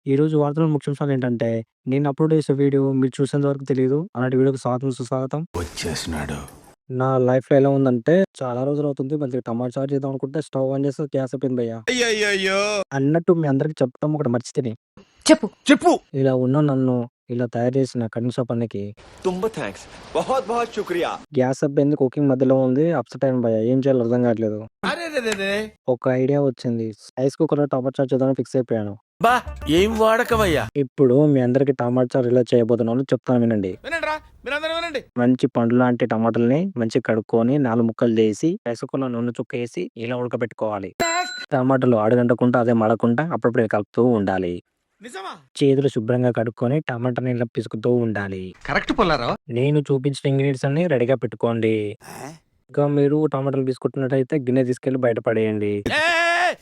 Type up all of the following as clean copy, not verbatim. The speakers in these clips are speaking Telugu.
ఈరోజు వార్తల ముఖ్యాంశాలేంటంటే, నేను అప్‌లోడ్ చేసే వీడియో మీరు చూసేంత వరకు తెలీదు. అలాంటి వీడియోకి స్వాగతం, సుస్వాగతం. వచ్చేసినాడు. నా లైఫ్‌లో ఎలా ఉందంటే, చాలా రోజులవుతుంది మంచిగా టమాటా చారు చేద్దాం అనుకుంటే స్టవ్ ఆన్ చేస్తే గ్యాస్ అయిపోయింది భయ్యా. అయ్యయ్యయ్యో! అన్నట్టు మీ అందరికి చెప్పడం ఒకటి మర్చితిని. చెప్పు. ఇలా ఉన్న నన్ను ఇలా తయారు చేసిన కటింగ్ షాప్ అన్నకి తుంబ థాంక్స్. బహుత్ బహుత్ శుక్రియా. గ్యాస్ అయిపోయింది. కుకింగ్ మధ్యలో ఉంది. అప్సెట్ అయ్యాను భయ్యా. ఏం చేయాలో అర్థం కావట్లేదు. అరెరెరెరే! ఒక ఐడియా వచ్చింది. రైస్ కుక్కర్‌లో టమాటా చారు చేద్దామని ఫిక్స్ అయిపోయాను. బా ఏం వాడకవయ్యా! ఇప్పుడు మీ అందరికి టమాటా చారు ఎలా చేయబోతున్నానో చెప్తాను వినండి. వినండిరా, మీరందరూ వినండి. మంచి పండు లాంటి టమాటాలని మంచిగా కడుక్కొని 4 ముక్కలు చేసి రైస్ కుక్కర్‌లో నూనె చుక్కేసి ఇలా ఉడకబెట్టుకోవాలి. టమాటాలు అడుగంటకుండా అదే మాడకుండా అప్పుడప్పుడు ఇలా కలుపుతూ ఉండాలి. నిజమా? చేతులు శుభ్రంగా కడుక్కొని టమాటాని ఇలా పిసుకుతూ ఉండాలి. కరెక్ట్ పుల్లారావు. నేను చూపించిన ఇంగ్రీడియంట్స్ అన్ని రెడీగా పెట్టుకోండి. ఇంకా మీరు టమాటాలు తీసుకుంటున్నట్టయితే గిన్నె తీసుకెళ్లి బయట పడేయండి.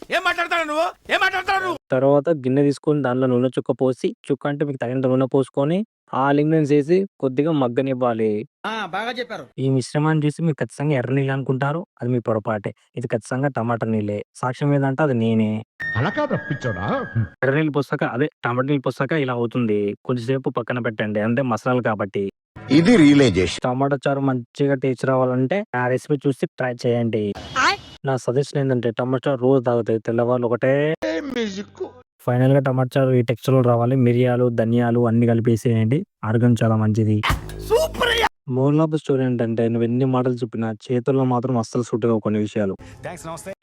ఏం మాట్లాడతావు నువ్వు? ఏం మాట్లాడతావు నువ్వు? తర్వాత గిన్నె తీసుకొని దానిలో నూనె చుక్క పోసి చుక్క అంటే మీకు తగినంత నూనె పోసుకొని ఆల్ ఇంగ్రీడియంట్స్ వేసి కొద్దిగా మగ్గనివ్వాలి. బాగా చెప్పారు. ఈ మిశ్రమాన్ని చూసి మీరు ఖచ్చితంగా ఎర్ర నీళ్ళు అనుకుంటారు. అది మీ పొరపాటే. ఇది ఖచ్చితంగా టమాటా నీళ్ళే. సాక్ష్యం ఏదంటే అది నేనే. అలా కాదు పిచ్చోడా. ఎర్ర నీళ్ళు పోసాక అదే టమాటా నీళ్ళు పోసాక ఇలా అవుతుంది. కొంచెంసేపు పక్కన పెట్టండి. అంటే మసాలాలు కాబట్టి. ఇది రియలైజేషన్. టమాటా చారు మంచిగా టేస్ట్ రావాలంటే ఆ రెసిపీ చూసి ట్రై చేయండి. నా సజెషన్ ఏంటంటే టమాటా చారు రోజు తాగుతాయి. తెల్లవాళ్ళు ఒకటే. ఫైనల్ గా టమాటా చారు ఈ టెక్స్చర్ లో రావాలి. మిరియాలు, ధనియాలు అన్ని కలిపేసేయండి. ఆరోగ్యం చాలా మంచిది. సూపర్ అయ్యా. మోరల్ ఆఫ్ ద స్టోరీ ఏంటంటే నువ్వు ఎన్ని మాటలు చెప్పినా చేతుల్లో మాత్రం అస్సలు సూట్ కావు కొన్ని విషయాలు. థాంక్స్ నమస్తే.